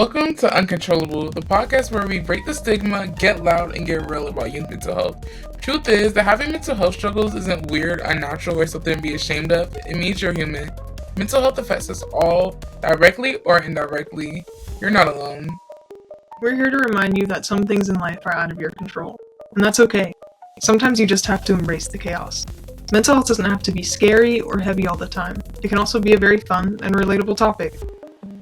Welcome to Uncontrollable, the podcast where we break the stigma, get loud, and get real about youth mental health. Truth is that having mental health struggles isn't weird, unnatural, or something to be ashamed of. It means you're human. Mental health affects us all, directly or indirectly. You're not alone. We're here to remind you that some things in life are out of your control, and that's okay. Sometimes you just have to embrace the chaos. Mental health doesn't have to be scary or heavy all the time. It can also be a very fun and relatable topic.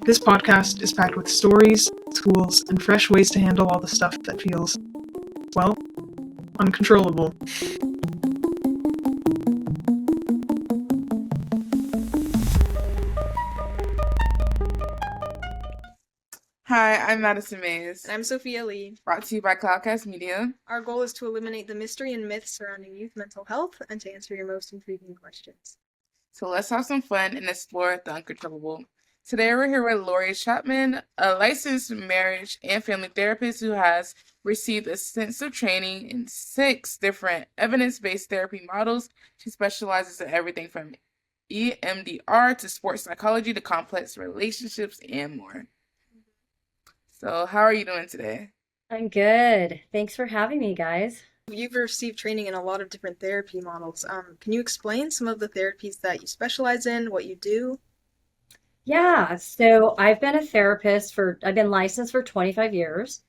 This podcast is packed with stories, tools, and fresh ways to handle all the stuff that feels, well, uncontrollable. Hi, I'm Madison Mays. And I'm Sophia Lee. Brought to you by Cloudcast Media. Our goal is to eliminate the mystery and myths surrounding youth mental health and to answer your most intriguing questions. So let's have some fun and explore the uncontrollable. Today we're here with Laurie Chapman, a licensed marriage and family therapist who has received extensive training in 6 different evidence-based therapy models. She specializes in everything from EMDR to sports psychology to complex relationships and more. So how are you doing today? I'm good. Thanks for having me, guys. You've received training in a lot of different therapy models. Can you explain some of the therapies that you specialize in, what you do? Yeah, so I've been a therapist I've been licensed for 25 years.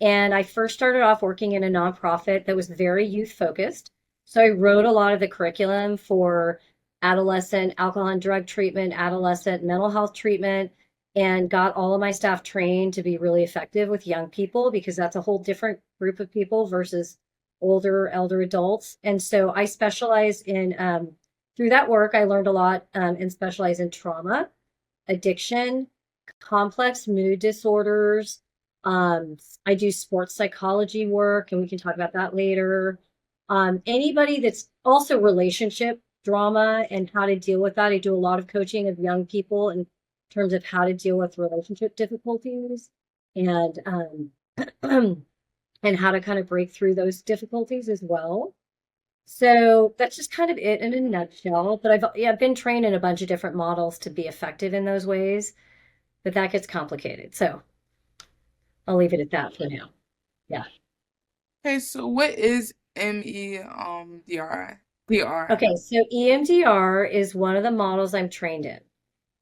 And I first started off working in a nonprofit that was very youth focused. So I wrote a lot of the curriculum for adolescent alcohol and drug treatment, adolescent mental health treatment, and got all of my staff trained to be really effective with young people because that's a whole different group of people versus elder adults. And so I specialize in, through that work, I learned a lot and specialize in trauma, addiction, complex mood disorders. I do sports psychology work, and we can talk about that later. Anybody that's also relationship drama and how to deal with that. I do a lot of coaching of young people in terms of how to deal with relationship difficulties and and how to kind of break through those difficulties as well. So that's just kind of it in a nutshell. But I've been trained in a bunch of different models to be effective in those ways, but that gets complicated. So I'll leave it at that for now. Yeah. Okay, so what is EMDR? Okay, so EMDR is one of the models I'm trained in.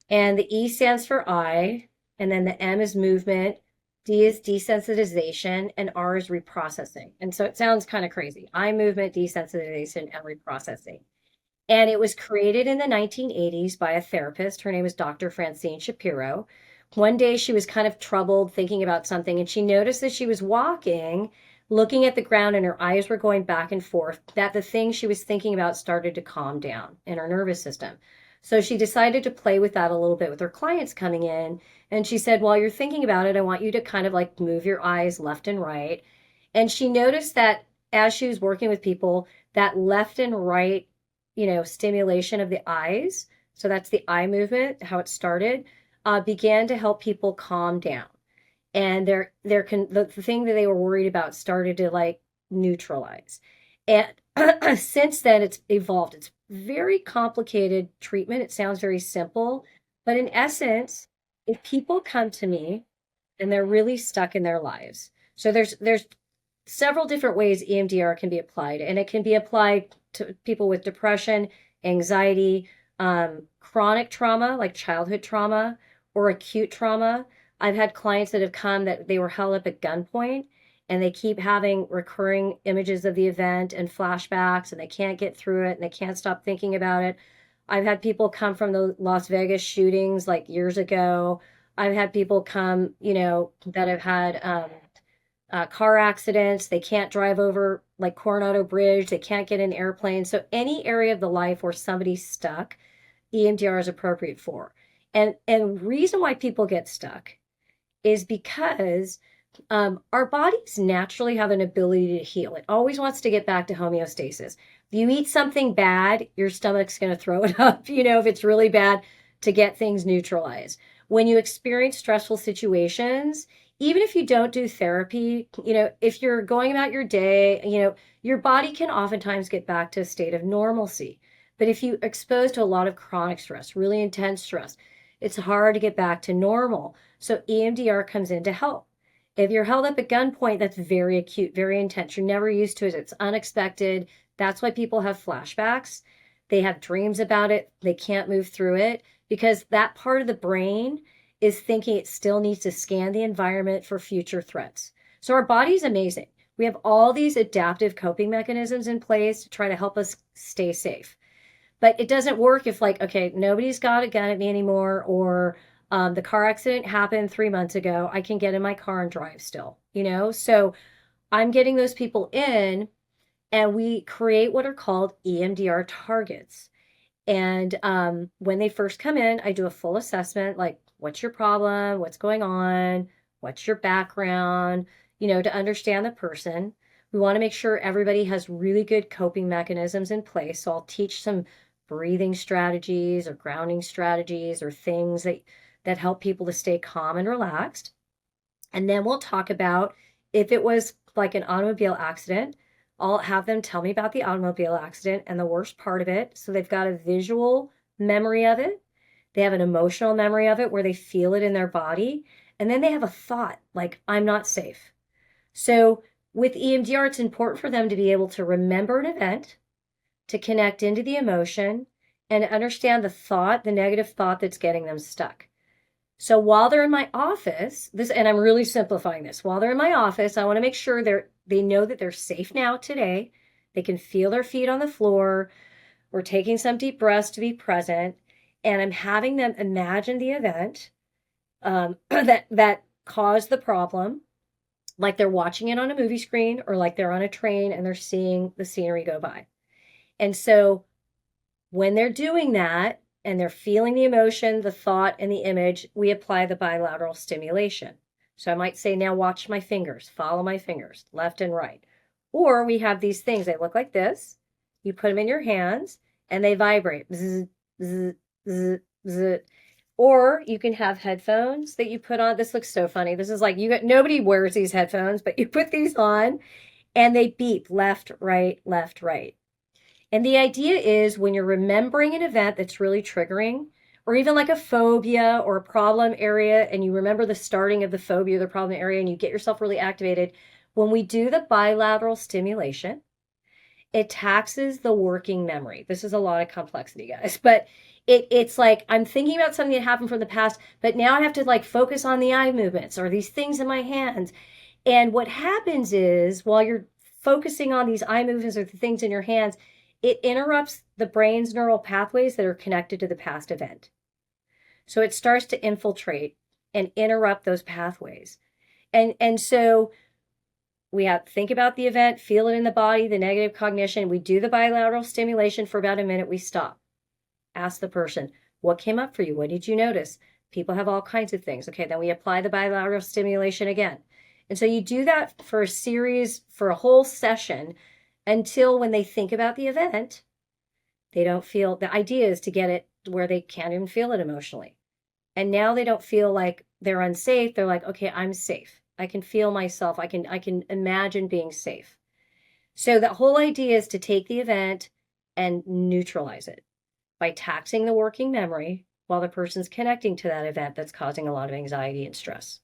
And the E stands for I, and then the M is movement, D is desensitization, and R is reprocessing. And so it sounds kind of crazy. I, movement, desensitization, and reprocessing. And it was created in the 1980s by a therapist. Her name is Dr. Francine Shapiro. One day she was kind of troubled thinking about something, and she noticed that she was walking, looking at the ground, and her eyes were going back and forth, that the thing she was thinking about started to calm down in her nervous system. So she decided to play with that a little bit with her clients coming in. And she said, while you're thinking about it, I want you to kind of like move your eyes left and right. And she noticed that as she was working with people, that left and right, stimulation of the eyes. So that's the eye movement, how it started, began to help people calm down. And the thing that they were worried about started to like neutralize. And since then, it's evolved. It's very complicated treatment. It sounds very simple, but in essence, if people come to me and they're really stuck in their lives, so there's several different ways EMDR can be applied, and it can be applied to people with depression, anxiety, chronic trauma like childhood trauma, or acute trauma. I've had clients that have come that they were held up at gunpoint and they keep having recurring images of the event and flashbacks, and they can't get through it, and they can't stop thinking about it. I've had people come from the Las Vegas shootings like years ago. I've had people come, that have had car accidents. They can't drive over like Coronado Bridge. They can't get in airplanes. So any area of the life where somebody's stuck, EMDR is appropriate for. And reason why people get stuck is because our bodies naturally have an ability to heal. It always wants to get back to homeostasis. If you eat something bad, your stomach's going to throw it up, if it's really bad, to get things neutralized. When you experience stressful situations, even if you don't do therapy, if you're going about your day, your body can oftentimes get back to a state of normalcy. But if you expose to a lot of chronic stress, really intense stress, It's hard to get back to normal. So EMDR comes in to help. If you're held up at gunpoint, that's very acute, very intense. You're never used to it. It's unexpected. That's why people have flashbacks. They have dreams about it. They can't move through it because that part of the brain is thinking it still needs to scan the environment for future threats. So our body's amazing. We have all these adaptive coping mechanisms in place to try to help us stay safe. But it doesn't work if like, okay, nobody's got a gun at me anymore, or the car accident happened 3 months ago. I can get in my car and drive still, So I'm getting those people in, and we create what are called EMDR targets. And when they first come in, I do a full assessment, like what's your problem, what's going on, what's your background, to understand the person. We want to make sure everybody has really good coping mechanisms in place. So I'll teach some breathing strategies or grounding strategies or things that help people to stay calm and relaxed. And then we'll talk about if it was like an automobile accident, I'll have them tell me about the automobile accident and the worst part of it. So they've got a visual memory of it. They have an emotional memory of it where they feel it in their body. And then they have a thought like, I'm not safe. So with EMDR, it's important for them to be able to remember an event, to connect into the emotion, and understand the thought, the negative thought that's getting them stuck. So while they're in my office, and I'm really simplifying this, while they're in my office, I want to make sure they know that they're safe now today. They can feel their feet on the floor. We're taking some deep breaths to be present. And I'm having them imagine the event that caused the problem, like they're watching it on a movie screen or like they're on a train and they're seeing the scenery go by. And so when they're doing that and they're feeling the emotion, the thought, and the image, we apply the bilateral stimulation. So I might say, now watch my fingers, follow my fingers, left and right. Or we have these things, they look like this. You put them in your hands and they vibrate. Zzz, zzz, zzz, zzz. Or you can have headphones that you put on. This looks so funny. This is like, nobody wears these headphones, but you put these on and they beep left, right, left, right. And the idea is when you're remembering an event that's really triggering, or even like a phobia or a problem area, and you remember the starting of the phobia or the problem area, and you get yourself really activated, when we do the bilateral stimulation, it taxes the working memory. This is a lot of complexity, guys, but it's like I'm thinking about something that happened from the past, but now I have to like focus on the eye movements or these things in my hands. And what happens is while you're focusing on these eye movements or the things in your hands, it interrupts the brain's neural pathways that are connected to the past event. So it starts to infiltrate and interrupt those pathways. And so we have to think about the event, feel it in the body, the negative cognition. We do the bilateral stimulation for about a minute. We stop. Ask the person, what came up for you? What did you notice? People have all kinds of things. Okay, then we apply the bilateral stimulation again. And so you do that for a series, for a whole session, until when they think about the event, they don't feel, the idea is to get it where they can't even feel it emotionally. And now they don't feel like they're unsafe. They're like, okay, I'm safe. I can feel myself. I can imagine being safe. So the whole idea is to take the event and neutralize it by taxing the working memory while the person's connecting to that event that's causing a lot of anxiety and stress.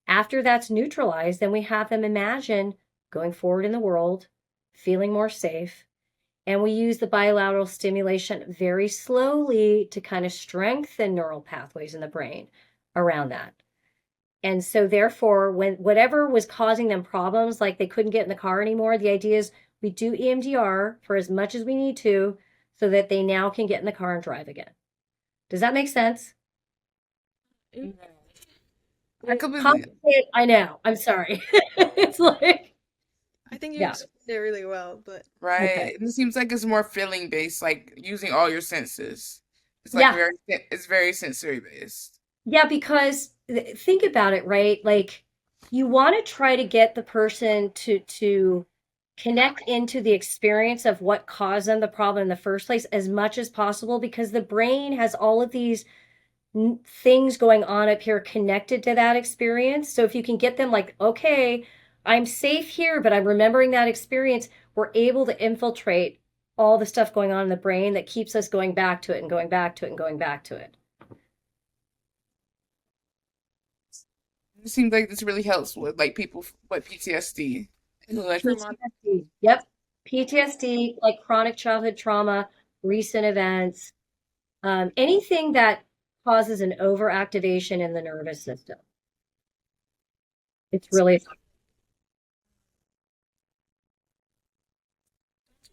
After that's neutralized, then we have them imagine going forward in the world, feeling more safe. And we use the bilateral stimulation very slowly to kind of strengthen neural pathways in the brain around that. And so therefore, when whatever was causing them problems, like they couldn't get in the car anymore, the idea is we do EMDR for as much as we need to so that they now can get in the car and drive again. Does that make sense? I completely, I know. I'm sorry. It's like, I think you yeah. explained it really well, but right. Okay. It seems like it's more feeling based, like using all your senses. It's like Yeah. it's very sensory based. Yeah, because think about it, right? Like you want to try to get the person to connect into the experience of what caused them the problem in the first place as much as possible, because the brain has all of these things going on up here connected to that experience. So if you can get them like, okay, I'm safe here, but I'm remembering that experience, we're able to infiltrate all the stuff going on in the brain that keeps us going back to it and going back to it and going back to it. It seems like this really helps with like people with PTSD. Like, Trauma. PTSD. Yep. PTSD, like chronic childhood trauma, recent events, anything that causes an overactivation in the nervous system. It's really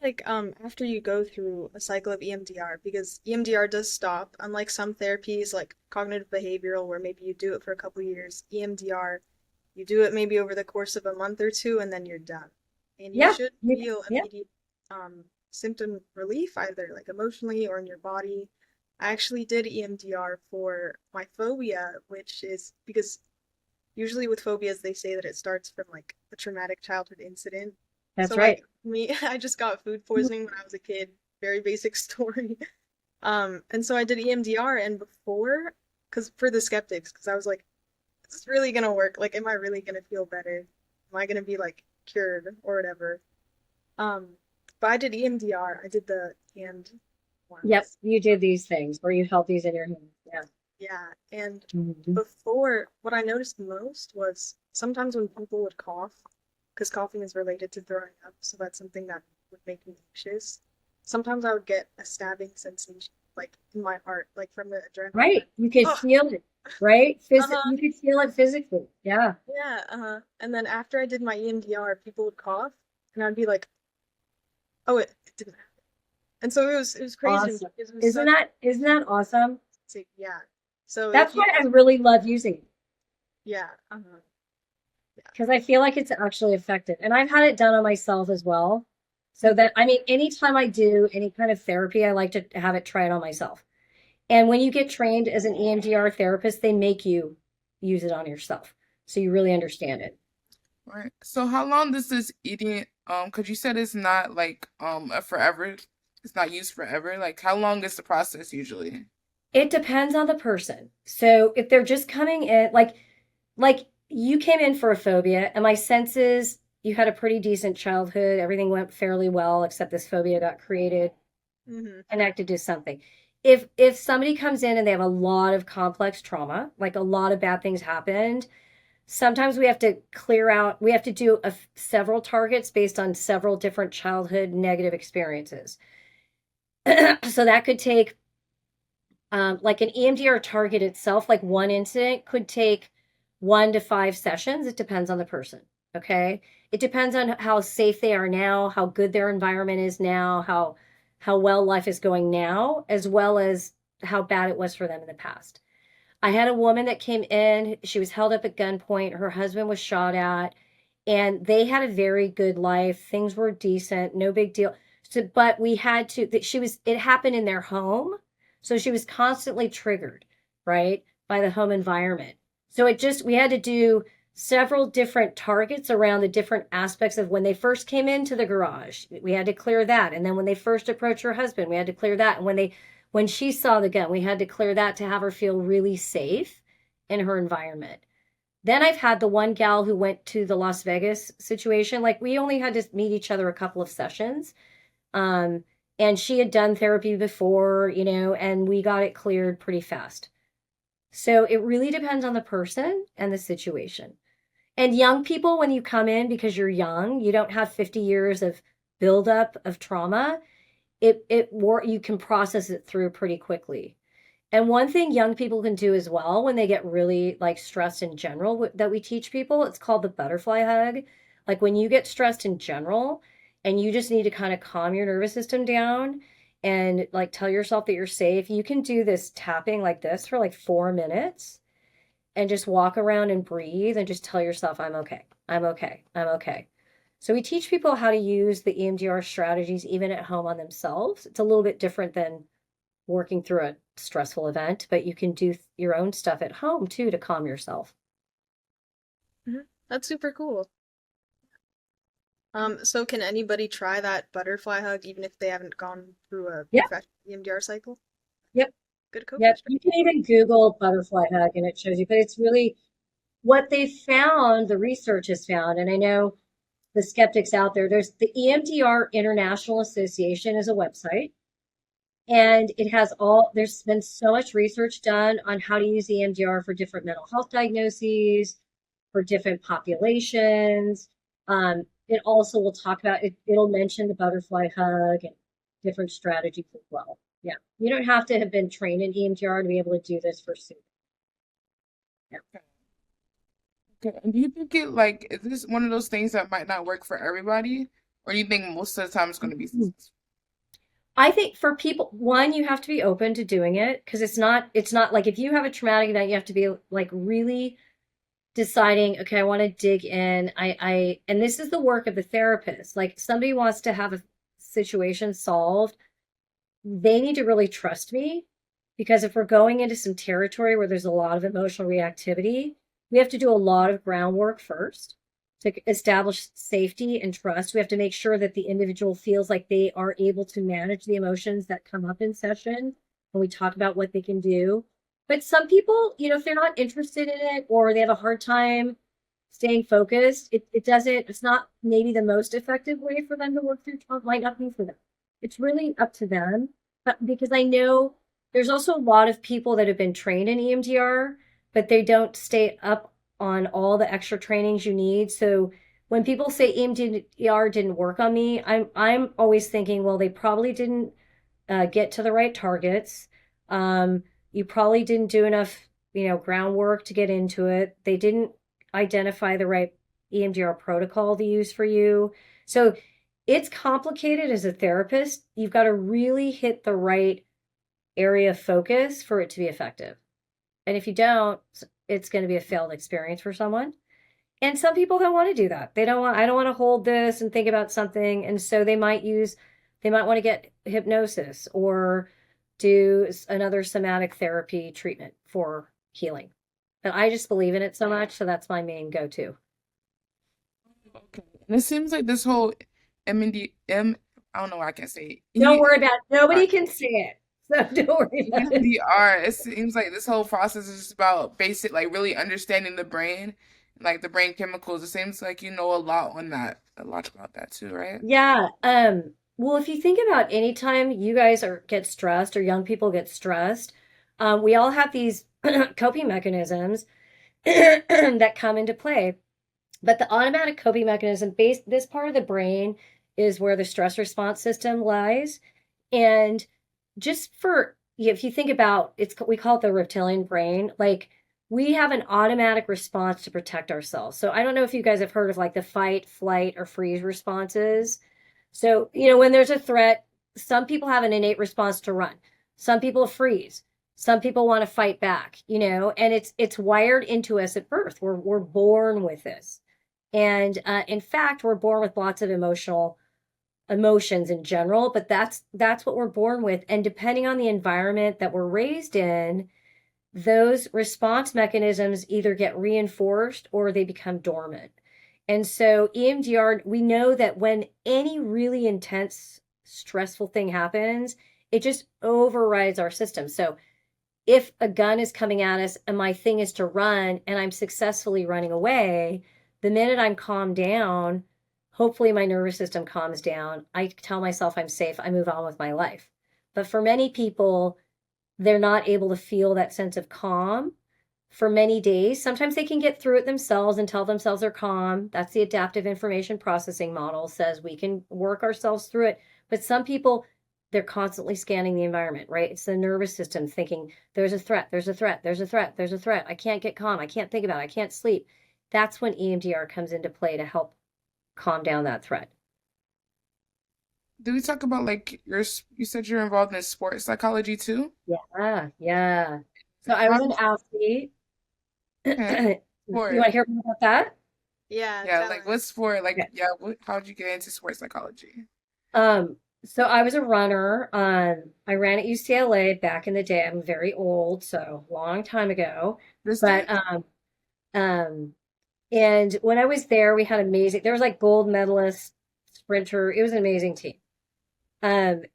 Like after you go through a cycle of EMDR, because EMDR does stop, unlike some therapies like cognitive behavioral where maybe you do it for a couple years. EMDR, you do it maybe over the course of a month or two and then you're done. And you yeah, should you, feel yeah, immediate symptom relief either like emotionally or in your body. I actually did EMDR for my phobia, which is because usually with phobias they say that it starts from like a traumatic childhood incident. that's So right. like me, I just got food poisoning when I was a kid. Very basic story. And so I did EMDR and before, because for the skeptics, because I was like, is this really gonna work? Like, am I really gonna feel better? Am I gonna be like cured or whatever? Um, but I did EMDR. I did the hand Yep, ones. you did these things where you held these in your hands. Yeah. Yeah, and Mhm. before, what I noticed most was sometimes when people would cough, because coughing is related to throwing up, so that's something that would make me anxious. Sometimes I would get a stabbing sensation, like in my heart, like from the adrenaline. Right. You could Oh, feel it, right? uh-huh, You could feel it physically. Yeah. yeah, uh-huh. And then after I did my EMDR, people would cough, and I'd be like, oh, it didn't happen. And so it was crazy Awesome. because it was such, Isn't that awesome? yeah. So if That's you, why I really love using it yeah, uh-huh, yeah. because I feel like it's actually effective. And I've had it done on myself as well. So Mhm. that, I mean, anytime I do any kind of therapy, I like to have it tried on myself. And when you get trained as an EMDR therapist, they make you use it on yourself. So you really understand it. right. So how long does this eating because you said it's not like a forever, it's not used forever. Like how long is the process usually? It depends on the person. So if they're just coming in, like you came in for a phobia, and my sense is you had a pretty decent childhood. Everything went fairly well, except this phobia got created, Mhm. connected to something. If somebody comes in and they have a lot of complex trauma, like a lot of bad things happened, sometimes we have to clear out. We have to do several targets based on several different childhood negative experiences. So that could take like an EMDR target itself, like one incident could take 1 to 5 sessions. It depends on the person. Okay. It depends on how safe they are now, how good their environment is now, how well life is going now, as well as how bad it was for them in the past. I had a woman that came in, she was held up at gunpoint, her husband was shot at, and they had a very good life. Things were decent, no big deal. So, but we had to, that she was, it happened in their home. So she was constantly triggered, right, by the home environment. So we had to do several different targets around the different aspects of when they first came into the garage. We had to clear that. And then when they first approached her husband, we had to clear that. And when she saw the gun, we had to clear that to have her feel really safe in her environment. Then I've had the one gal who went to the Las Vegas situation. Like we only had to meet each other a couple of sessions. Um, and she had done therapy before, and we got it cleared pretty fast. So it really depends on the person and the situation. And young people, when you come in because you're young, you don't have 50 years of buildup of trauma, you can process it through pretty quickly. And one thing young people can do as well when they get really like stressed in general that we teach people, it's called the butterfly hug. Like when you get stressed in general and you just need to kind of calm your nervous system down and like tell yourself that you're safe, you can do this tapping like this for like 4 minutes and just walk around and breathe and just tell yourself, I'm okay. I'm okay. I'm okay. So we teach people how to use the EMDR strategies even at home on themselves. It's a little bit different than working through a stressful event, but you can do your own stuff at home too to calm yourself. Mhm. That's super cool. So can anybody try that butterfly hug even if they haven't gone through a Yep, professional EMDR cycle? yep, Good coping yep. strategy. You can even Google butterfly hug and it shows you, but it's really what they found, the research has found, and I know the skeptics out there, there's the EMDR International Association is a website, and there's been so much research done on how to use EMDR for different mental health diagnoses, for different populations. It also will talk about it. It'll mention the butterfly hug and different strategies as well. Yeah, you don't have to have been trained in EMDR to be able to do this for soothing. Okay. And do you think is this one of those things that might not work for everybody? Or do you think most of the time it's going to be successful? I think for people, one, you have to be open to doing it because it's not like if you have a traumatic event, you have to be like really deciding, okay, I want to dig in. And this is the work of the therapist. Like somebody wants to have a situation solved, they need to really trust me because if we're going into some territory where there's a lot of emotional reactivity, we have to do a lot of groundwork first to establish safety and trust. We have to make sure that the individual feels like they are able to manage the emotions that come up in session when we talk about what they can do. But some people, if they're not interested in it or they have a hard time staying focused, it's not maybe the most effective way for them to work through trauma, might not be for them. It's really up to them. But because I know there's also a lot of people that have been trained in EMDR, but they don't stay up on all the extra trainings you need. So when people say EMDR didn't work on me, I'm always thinking, well, they probably didn't get to the right targets. You probably didn't do enough, groundwork to get into it. They didn't identify the right EMDR protocol to use for you. So it's complicated as a therapist. You've got to really hit the right area of focus for it to be effective. And if you don't, it's going to be a failed experience for someone. And some people don't want to do that. I don't want to hold this and think about something. And so they might want to get hypnosis or do another somatic therapy treatment for healing. But I just believe in it so much. So that's my main go-to. Okay. And it seems like this whole I don't know why I can't say it. Don't worry about it. Nobody can say it. So don't worry about it. EMDR, it seems like this whole process is just about basic, like really understanding the brain, like the brain chemicals. It seems like you know a lot about that too, right? Yeah. Well, if you think about any time you guys get stressed or young people get stressed, we all have these coping mechanisms that come into play. But the automatic coping mechanism this part of the brain is where the stress response system lies. And just if you think about we call it the reptilian brain, like we have an automatic response to protect ourselves. So I don't know if you guys have heard of like the fight, flight, or freeze responses. So, when there's a threat, some people have an innate response to run. Some people freeze. Some people want to fight back, and it's wired into us at birth. We're born with this. And in fact, we're born with lots of emotions in general, but that's what we're born with. And depending on the environment that we're raised in, those response mechanisms either get reinforced or they become dormant. And so EMDR, we know that when any really intense, stressful thing happens, it just overrides our system. So if a gun is coming at us and my thing is to run and I'm successfully running away, the minute I'm calmed down, hopefully my nervous system calms down. I tell myself I'm safe. I move on with my life. But for many people, they're not able to feel that sense of calm for many days. Sometimes they can get through it themselves and tell themselves they're calm. That's the adaptive information processing model, says we can work ourselves through it. But some people, they're constantly scanning the environment, right? It's the nervous system thinking there's a threat, there's a threat, there's a threat, there's a threat. I can't get calm. I can't think about it. I can't sleep. That's when EMDR comes into play to help calm down that threat. Do we talk about you said you're involved in sports psychology too? Yeah. So I was an athlete. Okay. You want to hear more about that? Yeah. Yeah, what sport? Yeah. How'd you get into sports psychology? So I was a runner. I ran at UCLA back in the day. I'm very old, so long time ago. And when I was there, we had there was like gold medalist, sprinter. It was an amazing team. And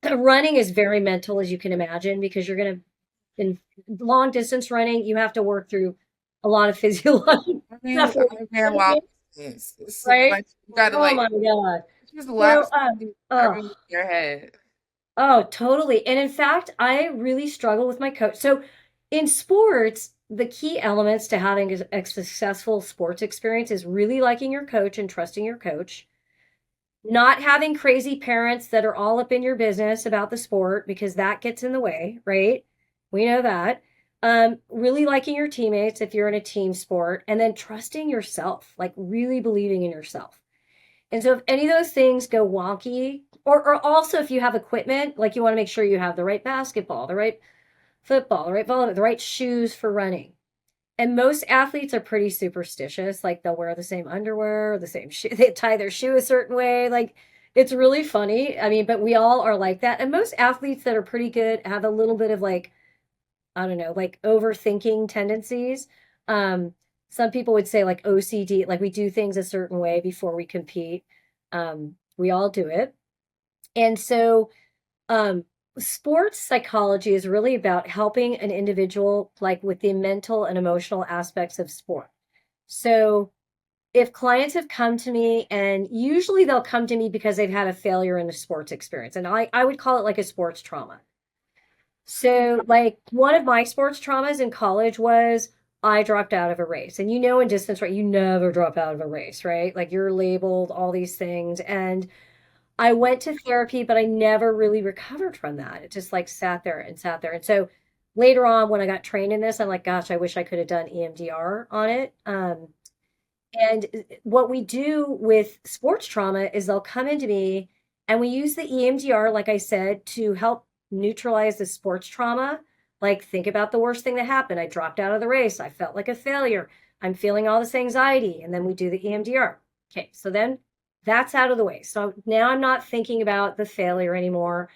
running is very mental, as you can imagine, because in long distance running, you have to work through a lot of physiological stuff. Right? You gotta oh my God. Just laugh in your head. Oh, totally. And in fact, I really struggle with my coach. So in sports, the key elements to having a successful sports experience is really liking your coach and trusting your coach, not having crazy parents that are all up in your business about the sport, because that gets in the way, right? We know that. Really liking your teammates if you're in a team sport, and then trusting yourself, like really believing in yourself. And so if any of those things go wonky, or also if you have equipment, like you want to make sure you have the right basketball, the right football, the right volleyball, the right shoes for running. And most athletes are pretty superstitious. Like they'll wear the same underwear, the same shoe, they tie their shoe a certain way. Like it's really funny. I mean, but we all are like that. And most athletes that are pretty good have a little bit of like, I don't know, like overthinking tendencies. Some people would say like OCD, like we do things a certain way before we compete. We all do it. And so sports psychology is really about helping an individual like with the mental and emotional aspects of sport. So if clients have come to me, and usually they'll come to me because they've had a failure in a sports experience, and I would call it like a sports trauma. So like one of my sports traumas in college was I dropped out of a race. And in distance, right, you never drop out of a race, right? Like you're labeled all these things. And I went to therapy, but I never really recovered from that. It just like sat there and sat there. And so later on, when I got trained in this, I'm like, gosh, I wish I could have done EMDR on it. And what we do with sports trauma is they'll come into me and we use the EMDR, like I said, to help neutralize the sports trauma. Like think about the worst thing that happened. I dropped out of the race. I felt like a failure. I'm feeling all this anxiety. And then we do the EMDR. Okay, so then that's out of the way. So now I'm not thinking about the failure anymore.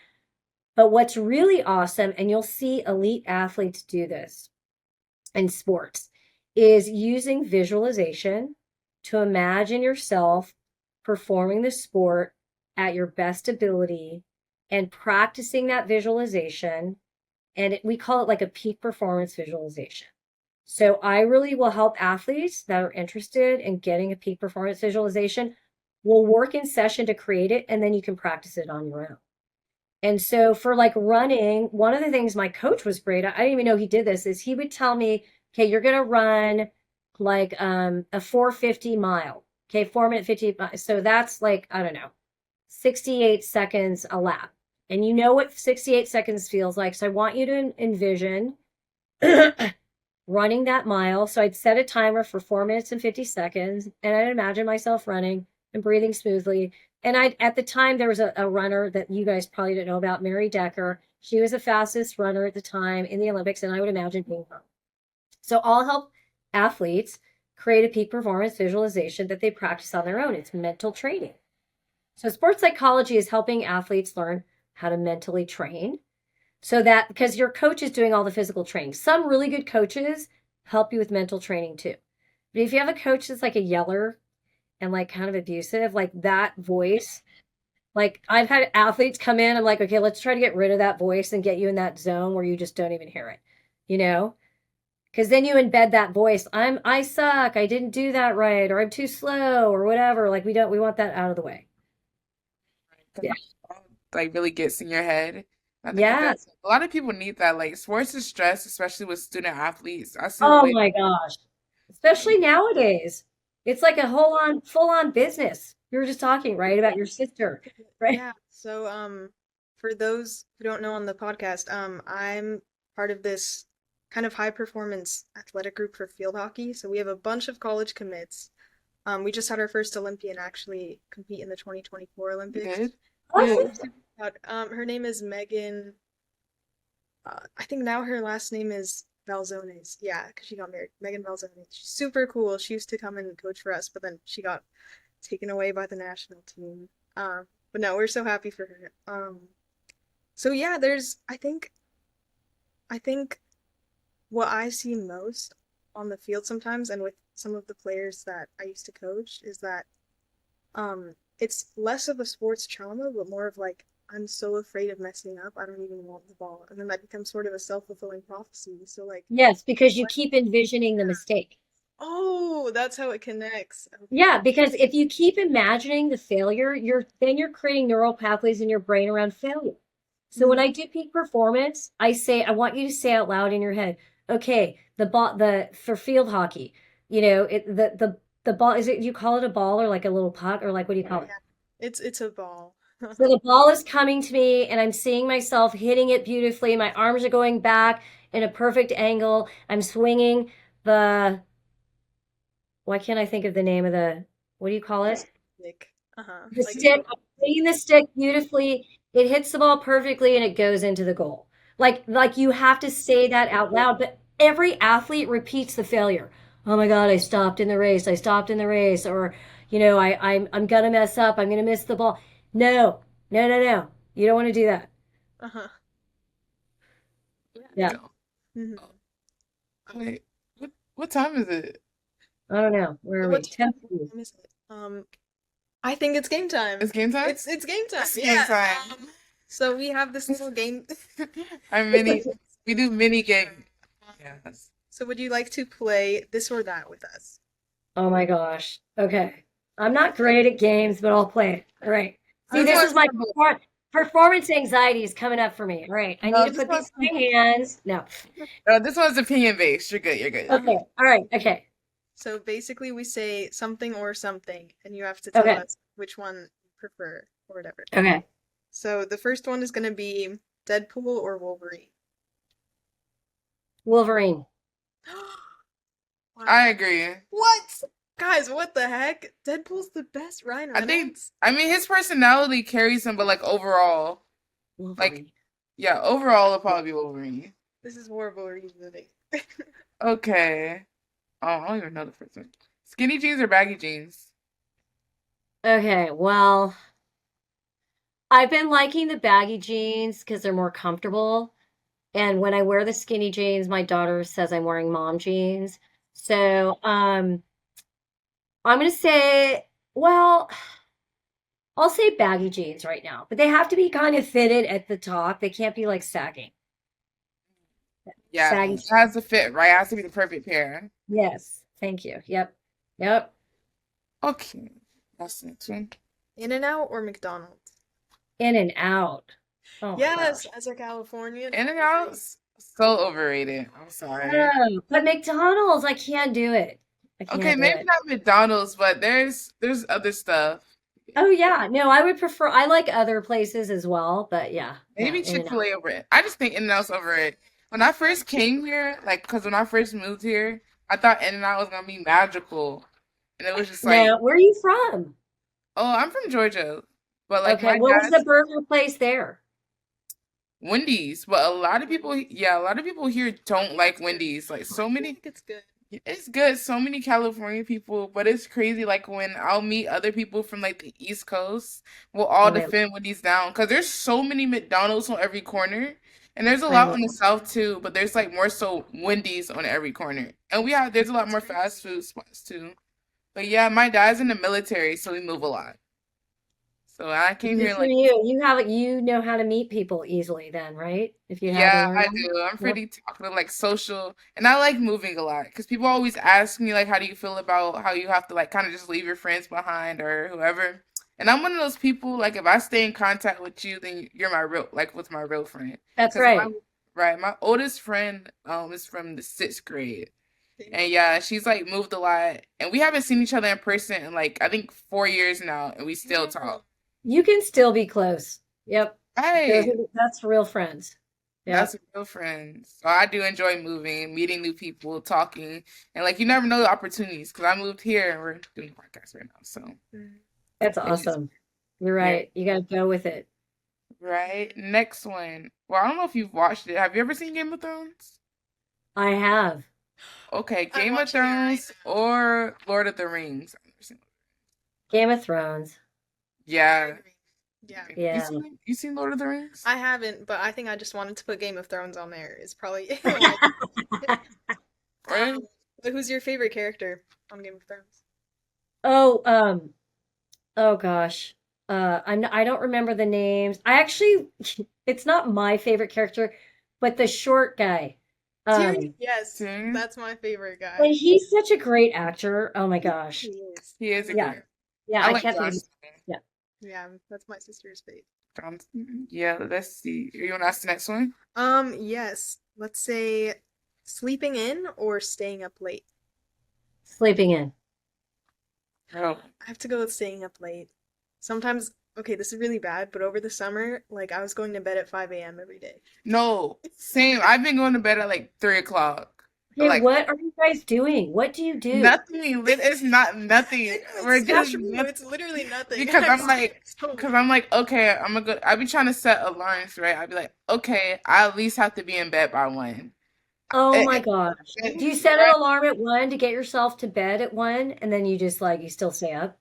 But what's really awesome, and you'll see elite athletes do this in sports, is using visualization to imagine yourself performing the sport at your best ability and practicing that visualization. And we call it like a peak performance visualization. So I really will help athletes that are interested in getting a peak performance visualization. We'll work in session to create it, and then you can practice it on your own. And so for like running, one of the things my coach was great at, I didn't even know he did this, is he would tell me, okay, you're going to run like a 450 mile. Okay, 4 minute 50. So that's like, I don't know, 68 seconds a lap. And you know what 68 seconds feels like. So I want you to envision running that mile. So I'd set a timer for 4 minutes and 50 seconds. And I'd imagine myself running and breathing smoothly. And at the time, there was a runner that you guys probably didn't know about, Mary Decker. She was the fastest runner at the time in the Olympics, and I would imagine being her. So I'll help athletes create a peak performance visualization that they practice on their own. It's mental training. So sports psychology is helping athletes learn how to mentally train, so that, because your coach is doing all the physical training. Some really good coaches help you with mental training too. But if you have a coach that's like a yeller and like kind of abusive, like that voice, like I've had athletes come in, I'm like, okay, let's try to get rid of that voice and get you in that zone where you just don't even hear it, because then you embed that voice. I suck, I didn't do that right, or I'm too slow, or whatever. Like we want that out of the way. Yeah. Like really gets in your head. I think Yeah. that's a lot of people need that. Like sports is stress, especially with student athletes. I see Oh my gosh. Especially nowadays. It's like a full on business. You were just talking, right, about your sister, right? Yeah. So, for those who don't know on the podcast, I'm part of this kind of high performance athletic group for field hockey. So we have a bunch of college commits. We just had our first Olympian actually compete in the 2024 Olympics. Good. Her name is Megan. I think now her last name is Valzones. Yeah, because she got married. Megan Valzones. She's super cool. She used to come and coach for us, but then she got taken away by the national team. But no, we're so happy for her. So yeah, I think what I see most on the field sometimes, and with some of the players that I used to coach, is that it's less of a sports trauma, but more of like, I'm so afraid of messing up, I don't even want the ball. And then that becomes sort of a self-fulfilling prophecy. So like, Yes, because you keep envisioning the mistake. oh, that's how it connects. Okay. Yeah, because if you keep imagining the failure, you're creating neural pathways in your brain around failure. So when I do peak performance, I want you to say out loud in your head, okay, the ball, for field hockey, the ball, is it, you call it a ball or like a little puck or like, what do you call it? It's a ball. So the ball is coming to me and I'm seeing myself hitting it beautifully. My arms are going back in a perfect angle. I'm swinging the, why can't I think of the name of what do you call it? Stick. The Like stick, I'm swinging the stick beautifully. It hits the ball perfectly and it goes into the goal. Like you have to say that out loud, but every athlete repeats the failure. Oh my God, I stopped in the race. I stopped in the race. Or, I'm gonna mess up. I'm gonna miss the ball. No, no, no, no. You don't want to do that. uh-huh. Yeah. Mhm. Wait, what time is it? I don't know. Where are we? What 10. time is it? I think it's game time. It's game time? It's game time. It's game Yeah. time. So we have this little game. We do mini game. Yes. So would you like to play this or that with us? Oh my gosh. Okay. I'm not great at games, but I'll play it. All right. See, This this one's is my simple. performance anxiety is coming up for me. All right. I No, need to this put one's these in my hands. No. this one's opinion based. You're good. You're good. Okay. All right. Okay. So basically we say something or something, and you have to tell Okay. us which one you prefer or whatever. Okay. So the first one is going to be Deadpool or Wolverine. Wolverine. Wow. I agree. What? Guys, what the heck? Deadpool's the best, Ryan Reynolds. I mean, his personality carries him, but like overall, Wolverine. yeah, overall it'll probably be Wolverine. This is more Wolverine than me. Okay. Oh, I don't even know the first one. Skinny jeans or baggy jeans? Okay. Well, I've been liking the baggy jeans because they're more comfortable. And when I wear the skinny jeans, my daughter says I'm wearing mom jeans. So, I'm gonna say, well, I'll say baggy jeans right now, but they have to be kind of fitted at the top. They can't be like sagging. Yeah, Saggy. it has to fit right. It has to be the perfect pair. Yes. Thank you. Yep. Yep. Okay, that's the next one. In-N-Out or McDonald's? In and out. Oh my Yes, gosh. as a Californian. In-N-Out's so overrated. I'm sorry. No, but McDonald's, I can't do it. I Okay, can't do maybe it. not McDonald's, but there's other stuff. Oh yeah. No, I would prefer, I like other places as well, but yeah. Maybe No, In and Out. Chick-fil-A over it. I just think In-N-Out's over it. When I first came here, like, because when I first moved here, I thought In-N-Out was gonna be magical, and it was just like, Now, where are you from? oh, I'm from Georgia, but like Okay, my what was the dad's burger place there? Wendy's, but a lot of people, yeah, a lot of people here don't like Wendy's. Like so I many, think it's good. it's good. So many California people, but it's crazy. Like when I'll meet other people from like the East Coast, we'll all Oh, they, defend Wendy's down because there's so many McDonald's on every corner, and there's a I lot on know. the South too. But there's like more so Wendy's on every corner, and there's a lot more fast food spots too. But yeah, my dad's in the military, so we move a lot. So I came Good here for like. you. You know how to meet people easily then, right? If you had to Yeah, learn I them. do. I'm Yep. pretty talkative, like social, and I like moving a lot because people always ask me like, how do you feel about how you have to like kind of just leave your friends behind or whoever. And I'm one of those people like if I stay in contact with you, then you're my real like with my real friend. That's Because right. my oldest friend is from the sixth grade, and yeah, she's like moved a lot, and we haven't seen each other in person in like I think 4 years now, and we still talk. You can still be close. Yep. Right. That's real friends. That's Yep. real friends. So I do enjoy moving, meeting new people, talking, and like you never know the opportunities because I moved here and we're doing podcasts right now. So That's it is awesome. You're yeah, right. You got to go with it. right. Next one. Well, I don't know if you've watched it. Have you ever seen Game of Thrones? I have. Okay, I'm Game of watching it right Thrones now. or Lord of the Rings. I've never seen Game of Thrones. Yeah. Yeah. Yeah. You seen Lord of the Rings? I haven't, but I think I just wanted to put Game of Thrones on there. It's probably Right? but who's your favorite character on Game of Thrones? Oh, oh gosh. I don't remember the names. I actually, it's not my favorite character, but the short guy. Tyrion? Yes, Tyrion? that's my favorite And guy. he's such a great actor. Oh my gosh. He is. He is a Yeah. good. Yeah, I I like can't think Jon of, Snow. yeah. Yeah, that's my sister's fave. Yeah, let's see. You want to ask the next one? Yes. Let's say Sleeping in or staying up late? Sleeping in. Oh, I have to go with staying up late. Sometimes, okay, this is really bad, but over the summer, like I was going to bed at 5 a.m. every day. no, same. I've been going to bed at like 3 o'clock. Hey, Like what are you guys doing? What do you do? nothing. It's not nothing. We're It's so just true. nothing. It's literally nothing. Because I sleep so because much. I'm like, okay, I'm gonna go. I be trying to set alarms, right? I'd be like, okay, I at least have to be in bed by 1. Oh It, my it, gosh. Do you it- set an alarm at 1 to get yourself to bed at 1 and then you just like you still stay up?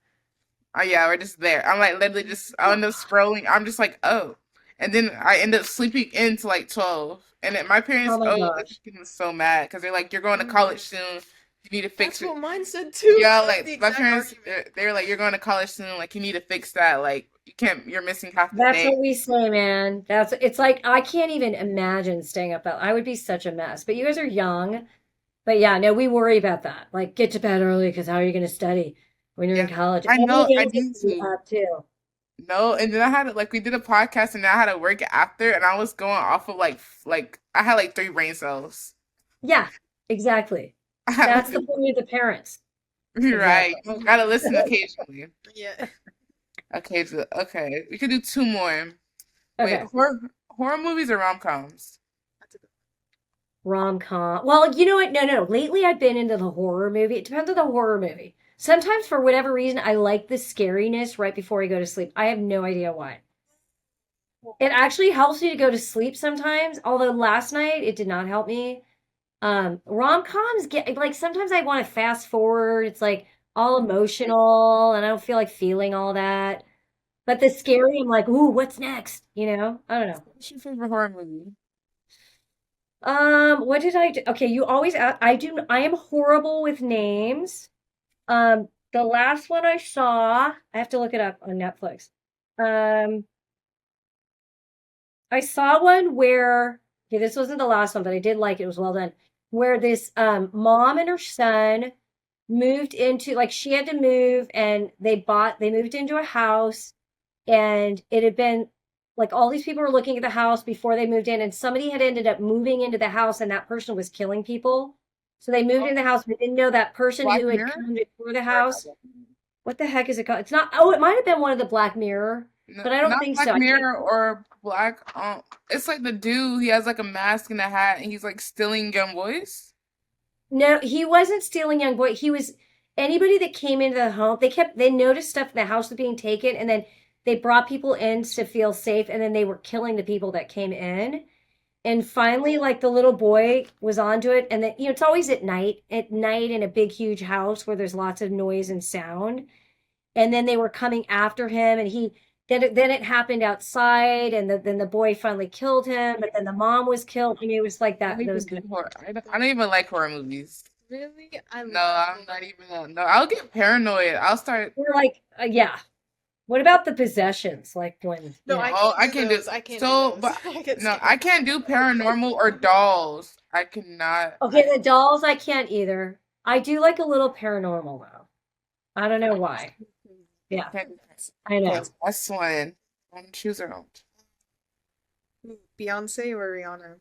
oh yeah, we're just there. I'm like literally just I end up scrolling. I'm just like, oh, and then I end up sleeping into like 12. And then my Oh parents, my oh, gosh. they was so mad because they're like, you're going to college soon. You need to fix That's it. what mine said too. Yeah, That's the like my exact parents, argument. they were like, "You're going to college soon. Like, you need to fix that. Like, you can't. You're missing half the That's day." what we say, man. That's it's like I can't even imagine staying up that. I would be such a mess. But you guys are young. But yeah, no, we worry about that. Like get to bed early because how are you going to study when you're in Yeah, college? I know. I Everything's going need to be to. up too. No, and then I had like we did a podcast, and then I had to work after, and I was going off of like I had like 3 brain cells. Yeah, exactly. I had That's like the point of the parents. you're right. Exactly. You gotta listen occasionally. Yeah. Occasionally. Okay, we could do 2 more. Wait, Okay. horror movies or rom-coms? That's a good Rom-com. Well, you know what? No, no. Lately I've been into the horror movie. It depends on the horror movie. Sometimes for whatever reason I like the scariness right before I go to sleep. I have no idea why. It actually helps me to go to sleep sometimes, although last night it did not help me. Rom-coms get like sometimes I want to fast forward. It's like all emotional and I don't feel like feeling all that. But the scary, I'm like, ooh, what's next? You know? I don't know. What's your favorite horror movie? What did I do? Okay, you always I am horrible with names. The last one I saw, I have to look it up on Netflix. Um, I saw one where, okay, this wasn't the last one, but I did like it. It was well done. Where this mom and her son moved into like she had to move and they moved into a house and it had been like all these people were looking at the house before they moved in and somebody had ended up moving into the house and that person was killing people. So they moved Oh, in the house but didn't know that person Black who had Mirror? come before the Or not house. Black Mirror? What the heck is it called? It's not, oh, it might have been one of the Black Mirror, No, but I don't not think so. Black I can't. Mirror or Black. It's like the dude. He has like a mask and a hat, and he's like stealing young boys. No, he wasn't stealing young boy. He was anybody that came into the home. They noticed stuff in the house was being taken, and then they brought people in to feel safe, and then they were killing the people that came in. And finally, like the little boy was onto it, and then it's always at night in a big, huge house where there's lots of noise and sound. And then they were coming after him, and then it happened outside, and then the boy finally killed him, but then the mom was killed. I mean, it was like I don't that. even Those do kind of horror. I don't even like horror movies. Really? I No, love I'm horror. not even. No, I'll get paranoid. I'll start. we're like, yeah. What about the possessions? Like when, No, I Oh, can't I do can do those. I can't do so, those. but I get no, I scared. can't do paranormal or dolls. I cannot. okay, the dolls I can't either. I do like a little paranormal though. I don't know why. Yeah, Can't do that. I Okay, know. last one. Choose her own. Beyonce or Rihanna?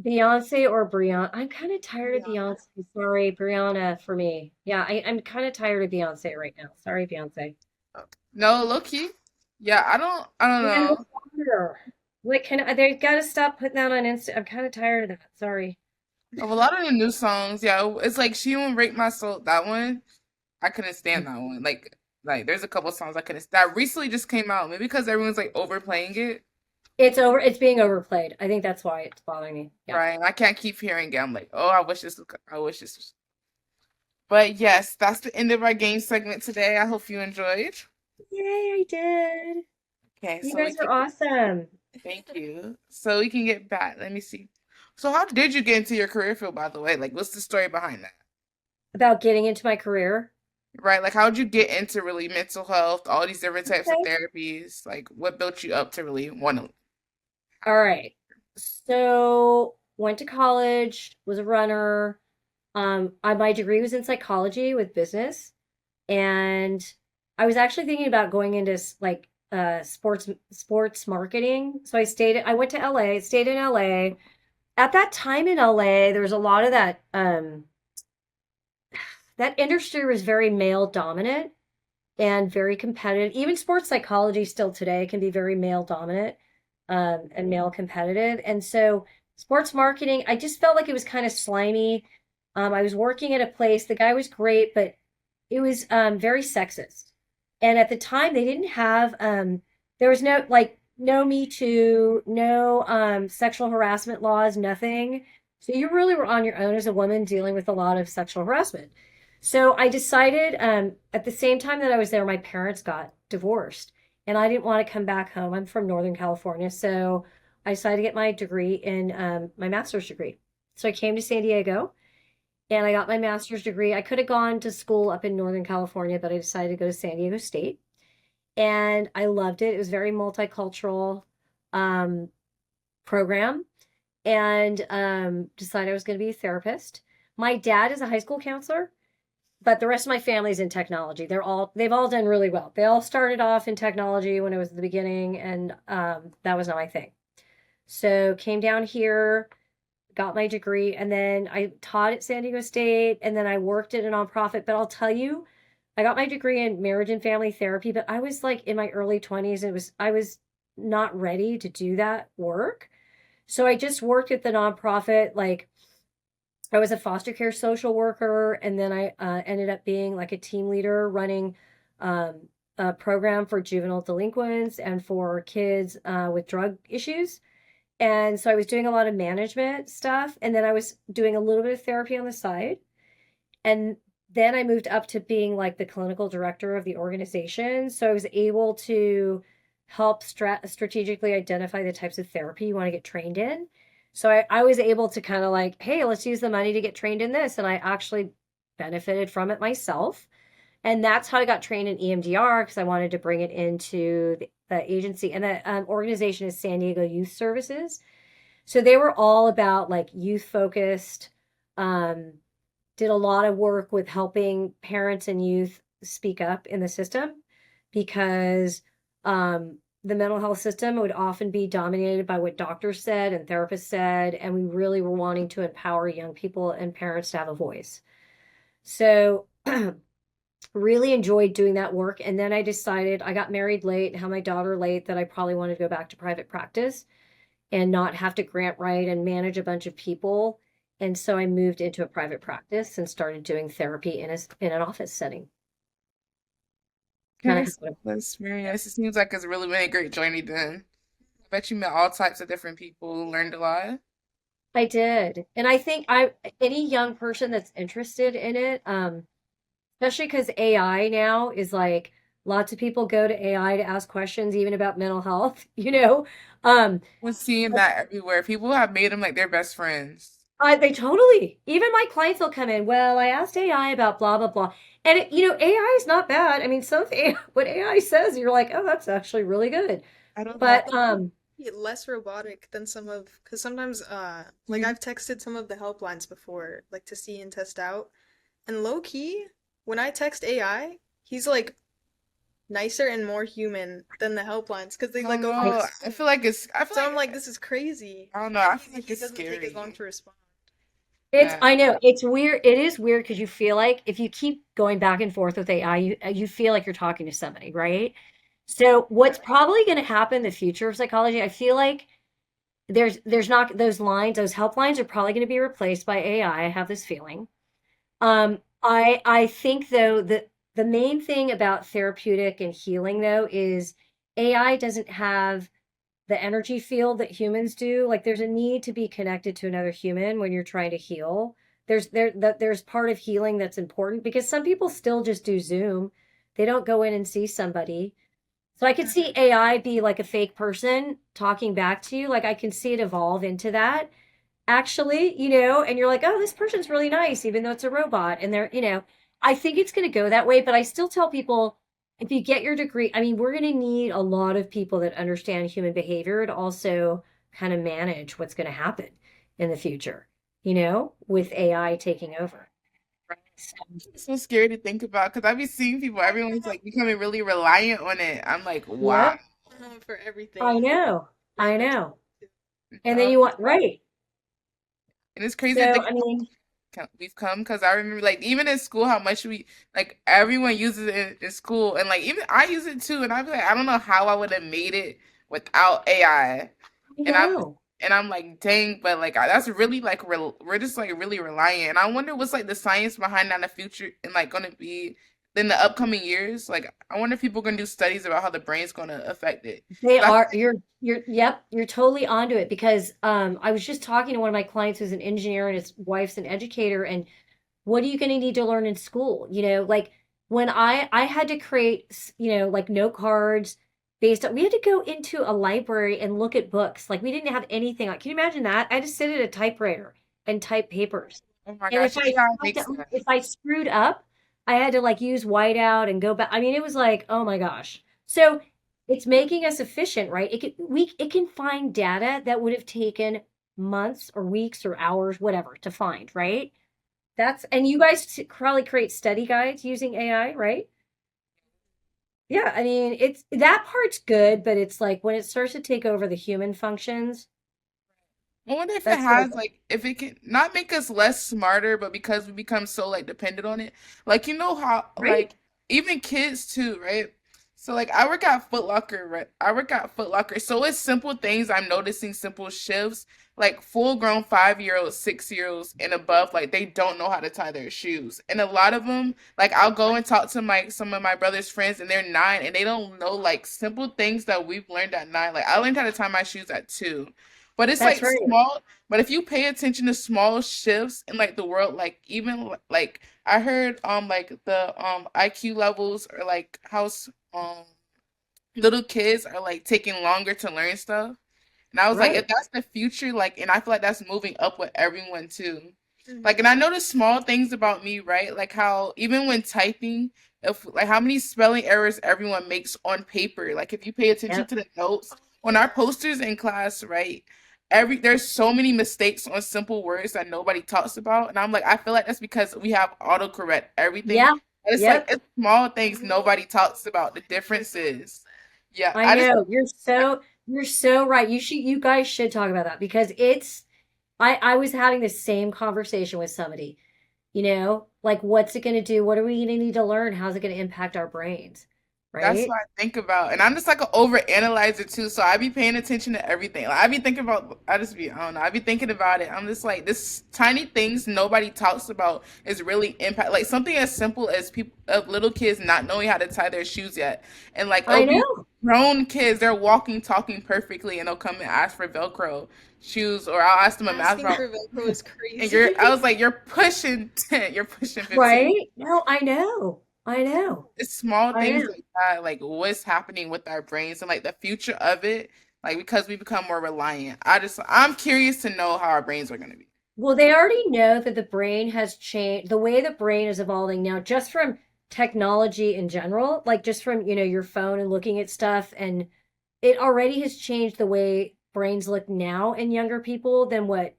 Beyonce or Brianna? I'm kind of tired of Rihanna. Beyonce. Sorry, Brianna for me. Yeah, I'm kind of tired of Beyonce right now. Sorry, Beyonce. Oh, No, low key. Yeah, I don't Man, know. water. Like, they gotta stop putting that on Insta. I'm kind of tired of that. Sorry. Of a lot of the new songs, yeah, it's like She Won't Break My Soul. That one, I couldn't stand that one. Like there's a couple songs I couldn't that recently just came out. Maybe because everyone's like overplaying it, It's being overplayed. I think that's why it's bothering me. Yeah. right? And I can't keep hearing it. I'm like, oh, I wish this was. But yes, that's the end of our game segment today. I hope you enjoyed. Yay, I did. Okay, You so we guys can are awesome. thank you. So we can get back. Let me see. So how did you get into your career field, by the way? Like, what's the story behind that? About getting into my career. Right? Like, how did you get into really mental health, all these different types of Okay. therapies? Like, what built you up to really want to? All right. So went to college, was a runner. My degree was in psychology with business, and I was actually thinking about going into like sports marketing. So I went to LA, stayed in LA. At that time in LA, there was a lot of that industry was very male dominant and very competitive. Even sports psychology still today can be very male dominant and male competitive. And so sports marketing, I just felt like it was kind of slimy. I was working at a place, the guy was great, but it was very sexist. And at the time, they didn't have, there was no Me Too, no sexual harassment laws, nothing. So you really were on your own as a woman dealing with a lot of sexual harassment. So I decided at the same time that I was there, my parents got divorced and I didn't want to come back home. I'm from Northern California. So I decided to get my degree in my master's degree. So I came to San Diego and I got my master's degree. I could have gone to school up in Northern California, but I decided to go to San Diego State. And I loved it. It was a very multicultural program and decided I was going to be a therapist. My dad is a high school counselor, but the rest of my family's in technology. They've all done really well. They all started off in technology when it was at the beginning, and that was not my thing. So came down here, got my degree, and then I taught at San Diego State, and then I worked at a nonprofit. But I'll tell you, I got my degree in marriage and family therapy, but I was like in my early 20s, and I was not ready to do that work. So I just worked at the nonprofit, like I was a foster care social worker, and then I ended up being like a team leader running a program for juvenile delinquents and for kids with drug issues. And so I was doing a lot of management stuff, and then I was doing a little bit of therapy on the side. And then I moved up to being like the clinical director of the organization. So I was able to help strategically identify the types of therapy you want to get trained in. So I was able to kind of like, hey, let's use the money to get trained in this. And I actually benefited from it myself. And that's how I got trained in EMDR because I wanted to bring it into the agency. And the organization is San Diego Youth Services. So they were all about like youth focused, did a lot of work with helping parents and youth speak up in the system because the mental health system would often be dominated by what doctors said and therapists said, and we really were wanting to empower young people and parents to have a voice. So really enjoyed doing that work. And then I decided I got married late, had my daughter late, that I probably wanted to go back to private practice and not have to grant write and manage a bunch of people. And so I moved into a private practice and started doing therapy in an office setting. That's very nice. It seems like it's really been a great journey then. I bet you met all types of different people, learned a lot. I did. And I think any young person that's interested in it, especially because AI now is like lots of people go to AI to ask questions even about mental health, you know. We're seeing that everywhere. People have made them like their best friends. They totally, even my clients will come in, well, I asked AI about blah, blah, blah. And AI is not bad. I mean, what AI says, you're like, oh, that's actually really good. I don't know. But Less robotic than because sometimes like I've texted some of the helplines before, like to see and test out. And low key, when I text AI, he's like nicer and more human than the helplines because they like go. I feel like I'm like, this is crazy. I don't know. I feel Like like it it's doesn't take scary. as long to respond. I know it's weird. It is weird because you feel like if you keep going back and forth with AI, you feel like you're talking to somebody, right? So what's probably going to happen in the future of psychology, I feel like there's not those helplines are probably going to be replaced by AI. I have this feeling. I think though that the main thing about therapeutic and healing though is AI doesn't have the energy field that humans do. Like there's a need to be connected to another human when you're trying to heal. There's part of healing that's important because some people still just do Zoom. They don't go in and see somebody. So I could see AI be like a fake person talking back to you. Like I can see it evolve into that actually, and you're like, oh, this person's really nice, even though it's a robot. And I think it's going to go that way. But I still tell people, if you get your degree, I mean, we're going to need a lot of people that understand human behavior to also kind of manage what's going to happen in the future, with AI taking over. It's so scary to think about because I be seeing people, everyone's like becoming really reliant on it. I'm like, wow. Yep, For I everything. know. Very I much. know. And then you want, right. And it's crazy to So, think I mean, we've come because I remember like even in school how much we like everyone uses it in school and like even I use it too and I be like I don't know how I would have made it without AI I and know. I'm like dang but like that's really like we're just like really reliant and I wonder what's like the science behind that in the future and like gonna be in the upcoming years like I wonder if people are gonna do studies about how the brain's gonna affect it They 'cause are, yep, you're totally onto it because I was just talking to one of my clients who's an engineer and his wife's an educator, and what are you going to need to learn in school? Like when I had to create, like note cards based on, we had to go into a library and look at books. Like we didn't have anything. Like, can you imagine that? I just sit at a typewriter and type papers. oh my And gosh AI makes that if I screwed up, I had to like use whiteout and go back. I mean, it was like, oh my gosh. So it's making us efficient, right? It can find data that would have taken months or weeks or hours, whatever, to find, right? And you guys probably create study guides using AI, right? Yeah, I mean, it's that part's good, but it's like when it starts to take over the human functions, I wonder if it that's gonna, has like if it can not make us less smarter, but because we become so like dependent on it. Like you know how right? like even kids too, right? So like I work at Foot Locker, right? I work at Foot Locker. So it's simple things I'm noticing, simple shifts. Like full grown 5-year-olds, 6-year-olds and above, like they don't know how to tie their shoes. And a lot of them, like I'll go and talk to my some of my brother's friends and they're 9 and they don't know like simple things that we've learned at 9. Like I learned how to tie my shoes at 2. But it's That's like right. small, but if you pay attention to small shifts in like the world, like even like I heard like the IQ levels or like how little kids are like taking longer to learn stuff. And I was like, if Right. that's the future, like, and I feel like that's moving up with everyone too. Like, Mhm. and I noticed small things about me, right? Like how even when typing, if like how many spelling errors everyone makes on paper. Like if you pay attention Yep. to the notes on our posters in class, right? There's so many mistakes on simple words that nobody talks about. And I'm like, I feel like that's because we have autocorrect everything. Yeah. And it's like Yep. it's small things nobody talks about, the differences. Yeah, I I just know. You're so right. You guys should talk about that because I was having the same conversation with somebody, like what's it going to do? What are we going to need to learn? How's it going to impact our brains? that's Right? what I think about. And I'm just like an over analyzer too. So I be paying attention to everything. Like I be thinking about I don't know, I be thinking about it. I'm just like this tiny things nobody talks about is really impact like something as simple as people of little kids not knowing how to tie their shoes yet. And like I it'll be know. grown kids, they're walking, talking perfectly and they'll come and ask for Velcro shoes or I'll ask them a math Asking problem. for Velcro is And crazy. I was like, you're pushing 10, you're pushing 15. Right? No, I know. I know. It's small I things know. like that, like what's happening with our brains and like the future of it, like because we become more reliant. I'm curious to know how our brains are gonna be. Well, they already know that the brain has changed, the way the brain is evolving now, just from technology in general, like just from, your phone and looking at stuff. And it already has changed the way brains look now in younger people than when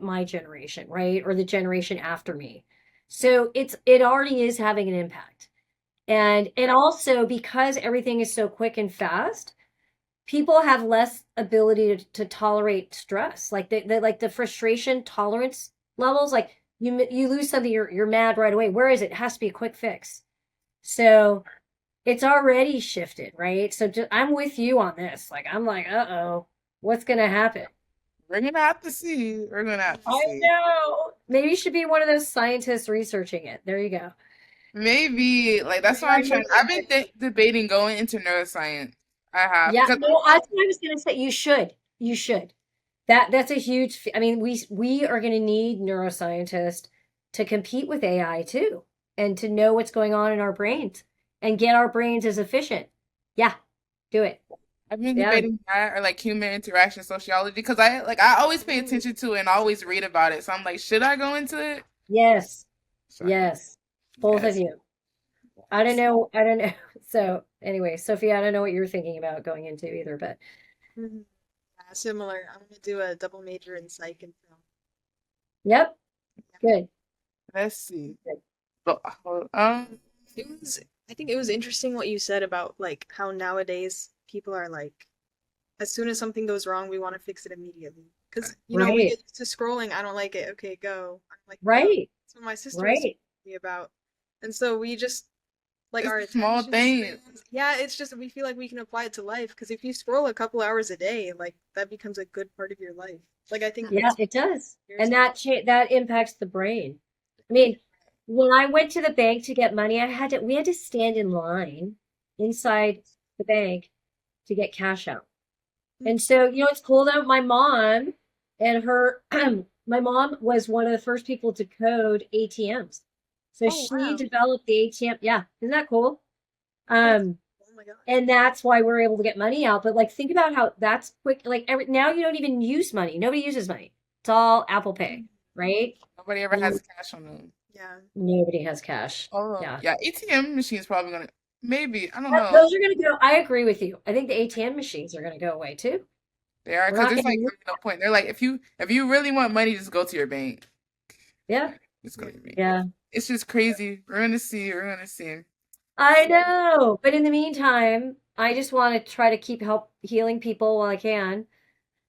my generation, right? Or the generation after me. So it already is having an impact. And also because everything is so quick and fast, people have less ability to tolerate stress. Like like the frustration tolerance levels, like you lose something, you're mad right away. Where is it? It has to be a quick fix. So it's already shifted, right? So I'm with you on this. Like I'm like, uh-oh, what's gonna happen? We're gonna have to see. We're gonna have to I see. know. Maybe you should be one of those scientists researching it. There you go. Maybe like that's why I I'm know trying. you I've been would. debating going into neuroscience. I have Yeah, because no, that's what I was gonna say. You should. You should. That's a huge. I mean, we are going to need neuroscientists to compete with AI too, and to know what's going on in our brains and get our brains as efficient. Yeah, do it. I've been Yeah. debating that or like human interaction sociology because I always pay attention to it and always read about it. So I'm like, should I go into it? Yes. So Yes. Both of yes. you. I don't know. I don't know. So anyway, Sophia, I don't know what you're thinking about going into either, but Mhm. Yeah, similar. I'm gonna do a double major in psych and film. yep. Yeah. Good. Let's see. Good. I think it was interesting what you said about like how nowadays people are like, as soon as something goes wrong, we want to fix it immediately. Because, we Right, get used to scrolling. I don't like it. Okay, go. I'm like, go. right, That's what my sister was talking right. to me about. And so we just, like, It's our the small attention things. spans. Yeah, it's just, we feel like we can apply it to life. Because if you scroll a couple hours a day, like, that becomes a good part of your life. Like, I think Yeah, that's it does. years And ago. that impacts the brain. I mean, when I went to the bank to get money, we had to stand in line inside the bank to get cash out. And so, it's cool though. My mom and her, my mom was one of the first people to code ATMs. So Oh, she wow. developed the ATM. Yeah, isn't that cool? That's, Um, oh my gosh. and that's why we're able to get money out. But like, think about how that's quick. Like now you don't even use money. Nobody uses money. It's all Apple Pay, right? Nobody ever And has cash on them. Yeah. nobody has cash. Oh, Yeah. yeah, ATM machine's probably gonna maybe, I don't know. Those are going to go. I agree with you. I think the ATM machines are going to go away too. They are We're because not there's going like to, really no point. They're like if you really want money, just go to your bank. yeah, Just go to your bank. yeah. It's just crazy. We're gonna see. We're gonna see. I know. But in the meantime, I just want to try to keep help healing people while I can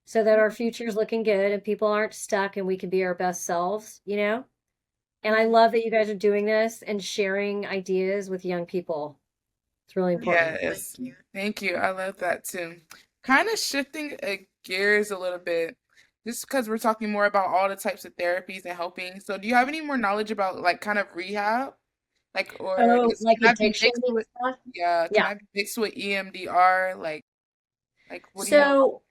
so that our future's looking good and people aren't stuck and we can be our best selves, And I love that you guys are doing this and sharing ideas with young people. It's really important. Yes. Thank you. Thank you. I love that too. Kind of shifting gears a little bit, just because we're talking more about all the types of therapies and helping. So, do you have any more knowledge about like kind of rehab? Like, or Oh, like can that be addiction mixed and with, stuff? yeah, can Yeah. that be mixed with EMDR? Like what do you know? So,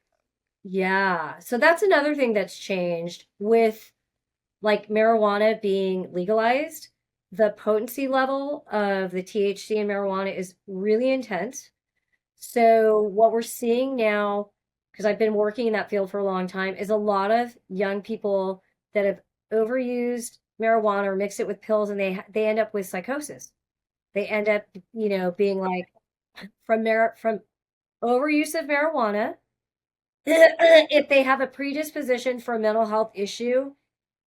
yeah. So that's another thing that's changed with like marijuana being legalized. The potency level of the THC in marijuana is really intense. So what we're seeing now, because I've been working in that field for a long time, is a lot of young people that have overused marijuana or mixed it with pills, and they end up with psychosis. They end up, being like from overuse of marijuana. If they have a predisposition for a mental health issue,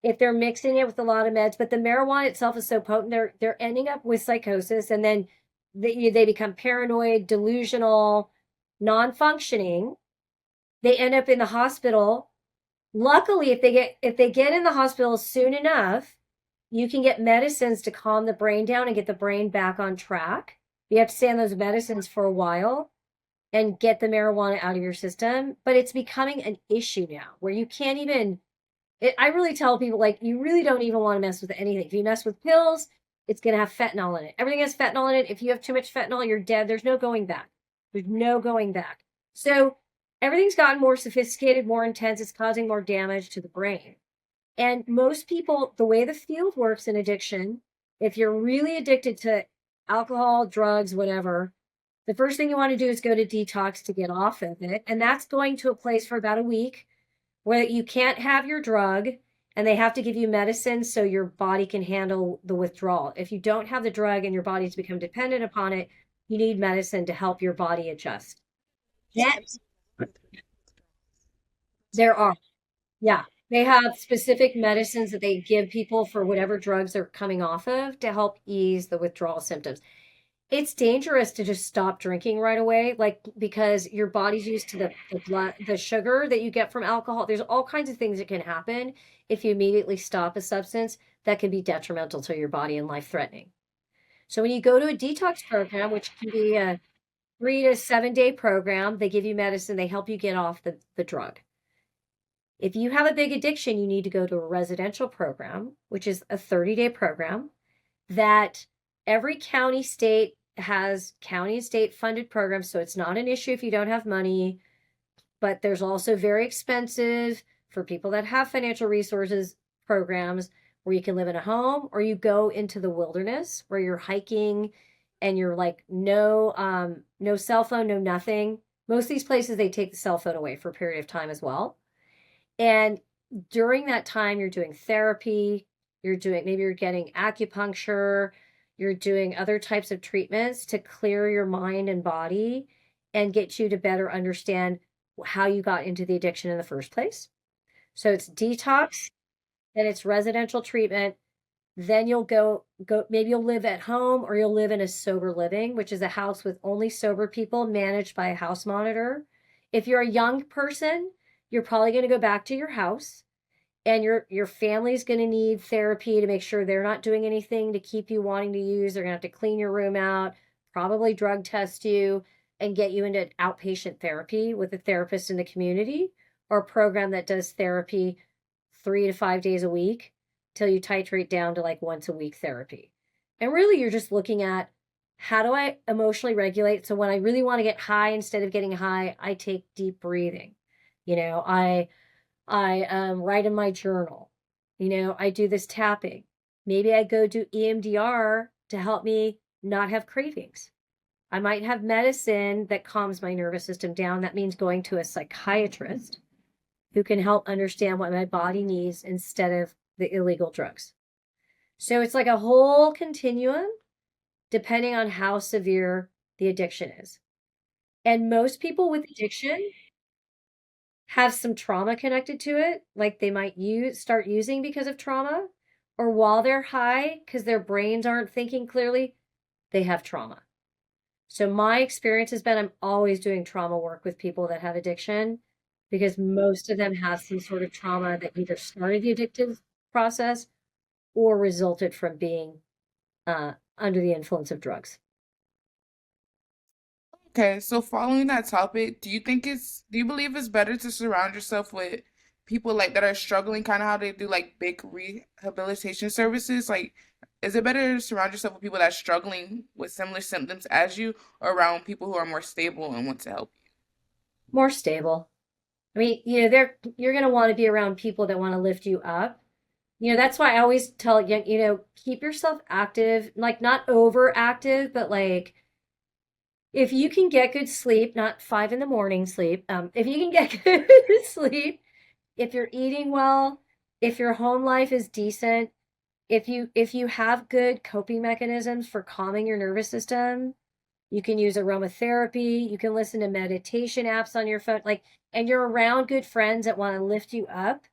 if they're mixing it with a lot of meds, but the marijuana itself is so potent, they're ending up with psychosis, and then they become paranoid, delusional, non-functioning. They end up in the hospital. Luckily, if they get in the hospital soon enough, you can get medicines to calm the brain down and get the brain back on track. You have to stay on those medicines for a while and get the marijuana out of your system, but it's becoming an issue now where you can't even I really tell people like you really don't even want to mess with anything. If you mess with pills, it's going to have fentanyl in it. Everything has fentanyl in it. If you have too much fentanyl, you're dead. There's no going back. There's no going back. So everything's gotten more sophisticated, more intense. It's causing more damage to the brain. And most people, the way the field works in addiction, if you're really addicted to alcohol, drugs, whatever, the first thing you want to do is go to detox to get off of it. And that's going to a place for about a week where you can't have your drug and they have to give you medicine so your body can handle the withdrawal. If you don't have the drug and your body's become dependent upon it, you need medicine to help your body adjust. There are, yeah, they have specific medicines that they give people for whatever drugs they're coming off of to help ease the withdrawal symptoms. It's dangerous to just stop drinking right away, like because your body's used to the sugar that you get from alcohol. There's all kinds of things that can happen if you immediately stop a substance that can be detrimental to your body and life threatening. So when you go to a detox program, which can be a 3 to 7 day program, they give you medicine, they help you get off the drug. If you have a big addiction, you need to go to a residential program, which is a 30-day program that every county, state has county and state funded programs. So it's not an issue if you don't have money, but there's also very expensive for people that have financial resources programs where you can live in a home or you go into the wilderness where you're hiking and you're like, no cell phone, no nothing. Most of these places, they take the cell phone away for a period of time as well. And during that time, you're doing therapy, maybe you're getting acupuncture, you're doing other types of treatments to clear your mind and body and get you to better understand how you got into the addiction in the first place. So it's detox, then it's residential treatment, Then you'll go, maybe you'll live at home, or you'll live in a sober living, which is a house with only sober people managed by a house monitor. If you're a young person, you're probably going to go back to your house, and your family's going to need therapy to make sure they're not doing anything to keep you wanting to use. They're going to have to clean your room out, probably drug test you, and get you into outpatient therapy with a therapist in the community, or a program that does therapy 3 to 5 days a week till you titrate down to like once a week therapy. And really, you're just looking at, how do I emotionally regulate? So when I really want to get high, instead of getting high, I take deep breathing. I write in my journal. I do this tapping. Maybe I go do EMDR to help me not have cravings. I might have medicine that calms my nervous system down. That means going to a psychiatrist who can help understand what my body needs instead of the illegal drugs. So it's like a whole continuum depending on how severe the addiction is. And most people with addiction have some trauma connected to it, like they might start using because of trauma, or while they're high, because their brains aren't thinking clearly, they have trauma. So my experience has been, I'm always doing trauma work with people that have addiction, because most of them have some sort of trauma that either started the addictive process or resulted from being under the influence of drugs. Okay, so following that topic, do you believe it's better to surround yourself with people like that are struggling, kind of how they do like big rehabilitation services? Like, is it better to surround yourself with people that are struggling with similar symptoms as you, or around people who are more stable and want to help you? More stable. I mean, you're going to want to be around people that want to lift you up. That's why I always tell you, keep yourself active, like not overactive, but like, if you can get good sleep, not 5 a.m. sleep, if you can get good sleep, if you're eating well, if your home life is decent, if you have good coping mechanisms for calming your nervous system, you can use aromatherapy, you can listen to meditation apps on your phone, and you're around good friends that want to lift you up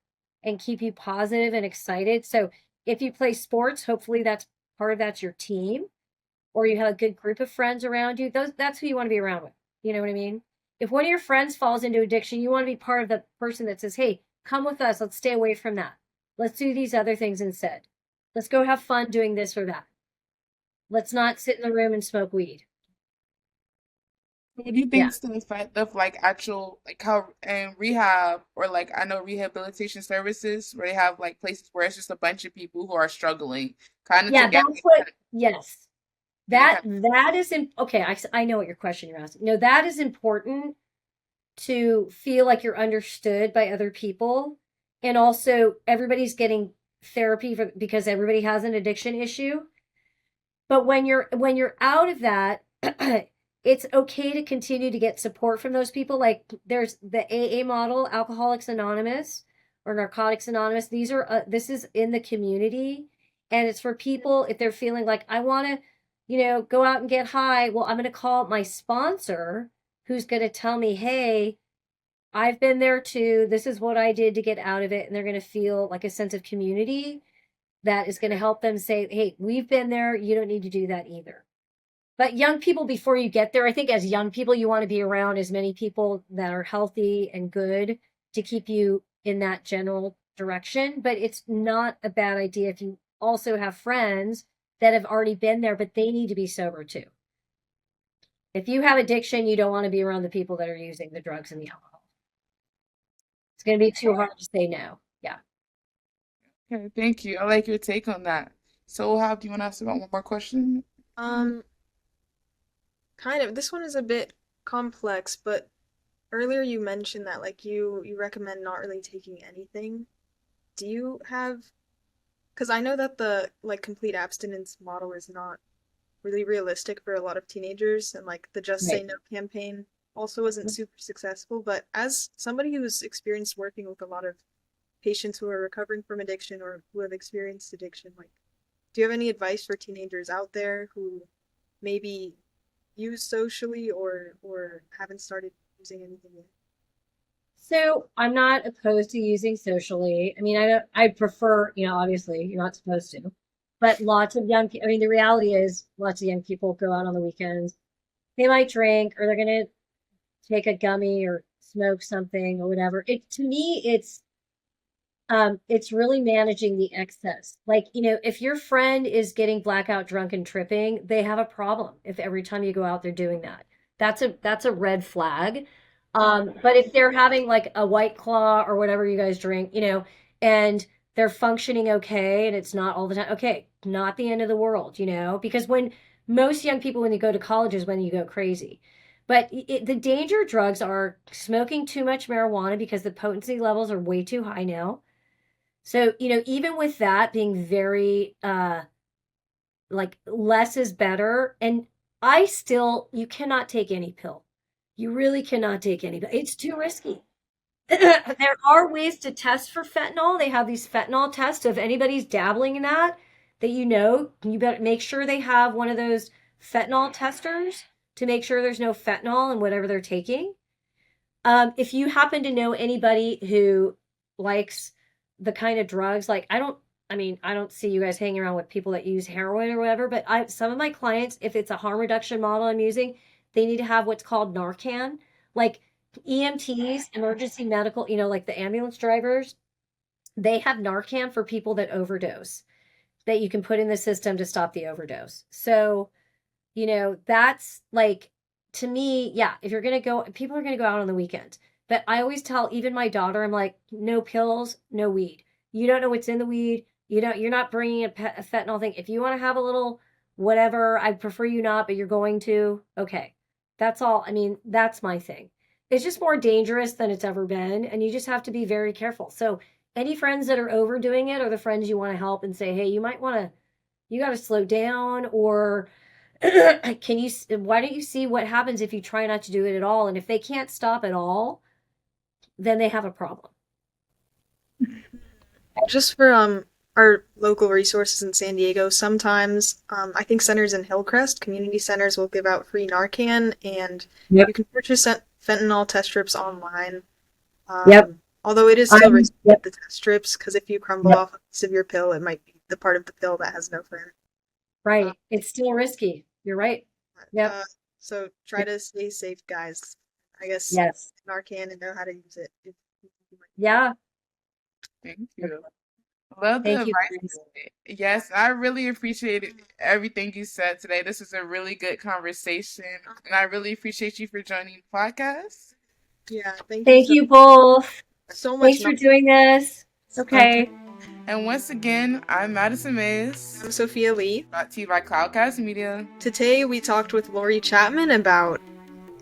and keep you positive and excited. So if you play sports, hopefully that's your team, or you have a good group of friends around you. That's who you want to be around with. You know what I mean? If one of your friends falls into addiction, you want to be part of the person that says, hey, come with us. Let's stay away from that. Let's do these other things instead. Let's go have fun doing this or that. Let's not sit in the room and smoke weed. What do you Yeah. think's the effect of like actual, like how in rehab, or like I know rehabilitation services where they have like places where it's just a bunch of people who are struggling kind of Yeah, together. that's what, yes. Yeah. That is, okay, I know what your question you're asking. No, that is important, to feel like you're understood by other people. And also, everybody's getting therapy because everybody has an addiction issue. But when you're out of that, it's okay to continue to get support from those people. Like there's the AA model, Alcoholics Anonymous or Narcotics Anonymous. This is in the community, and it's for people if they're feeling like, I want to, go out and get high. Well, I'm going to call my sponsor, who's going to tell me, hey, I've been there too. This is what I did to get out of it. And they're going to feel like a sense of community that is going to help them say, hey, we've been there. You don't need to do that either. But young people, before you get there, I think as young people, you want to be around as many people that are healthy and good to keep you in that general direction. But it's not a bad idea if you also have friends that have already been there, but they need to be sober too. If you have addiction, you don't want to be around the people that are using the drugs and the alcohol. It's going to be too hard to say no. Yeah. Okay, thank you. I like your take on that. So, do you want to ask about one more question? Kind of. This one is a bit complex, but earlier you mentioned that like you recommend not really taking anything. Do you have, because I know that the like complete abstinence model is not really realistic for a lot of teenagers, and like the Just Say Right. No campaign also wasn't super successful. But as somebody who's experienced working with a lot of patients who are recovering from addiction or who have experienced addiction, like, do you have any advice for teenagers out there who maybe use socially or haven't started using anything yet? So I'm not opposed to using socially. I mean, I prefer, obviously you're not supposed to. But lots of young people, I mean, the reality is lots of young people go out on the weekends. They might drink or they're going to take a gummy or smoke something or whatever. To me, it's really managing the excess. Like, if your friend is getting blackout drunk and tripping, they have a problem. If every time you go out, they're doing that, that's a red flag. But if they're having like a White Claw or whatever you guys drink, and they're functioning okay and it's not all the time, okay, not the end of the world, because when most young people, when you go to college is when you go crazy. But the danger drugs are smoking too much marijuana because the potency levels are way too high now. So, even with that being very, like less is better. And you cannot take any pill. You really cannot take any, it's too risky. There are ways to test for fentanyl. They have these fentanyl tests. So if anybody's dabbling in that, you better make sure they have one of those fentanyl testers to make sure there's no fentanyl in whatever they're taking. If you happen to know anybody who likes the kind of drugs, like I don't see you guys hanging around with people that use heroin or whatever, but some of my clients, if it's a harm reduction model I'm using, they need to have what's called Narcan. Like EMTs, emergency medical, like the ambulance drivers, they have Narcan for people that overdose that you can put in the system to stop the overdose. So, that's like, to me, yeah, if you're going to go, people are going to go out on the weekend. But I always tell even my daughter, I'm like, no pills, no weed. You don't know what's in the weed. You're not bringing a fentanyl thing. If you want to have a little whatever, I prefer you not, but you're going to, okay. That's all. I mean, that's my thing. It's just more dangerous than it's ever been. And you just have to be very careful. So any friends that are overdoing it, or the friends you want to help and say, hey, you got to slow down, or why don't you see what happens if you try not to do it at all? And if they can't stop at all, then they have a problem. Just for our local resources in San Diego, sometimes I think centers in Hillcrest, community centers, will give out free Narcan, and Yep. you can purchase fentanyl test strips online. Yep. Although it is still risky Yep. with the test strips, because if you crumble off a piece of your pill, it might be the part of the pill that has no fentanyl. Right. It's still risky. You're right. Yep. So try to stay safe, guys. I guess Yes. Narcan and know how to use it. Yeah. Thank you. Love the Thank you. advice. Yes, I really appreciated everything you said today. This was a really good conversation, and I really appreciate you for joining the podcast. Yeah, Thank you both. so much. Thanks for doing this. Okay. And once again, I'm Madison Mays, I'm Sophia Lee. brought to you by Cloudcast Media. Today we talked with Laurie Chapman about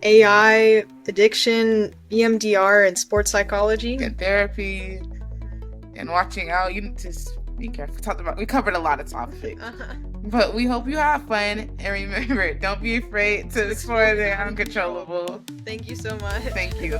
AI, addiction, EMDR, and sports psychology. And therapy, and watching out. You just be careful. We covered a lot of topics. But we hope you have fun, and remember, don't be afraid to explore the uncontrollable. Thank you so much. Thank you.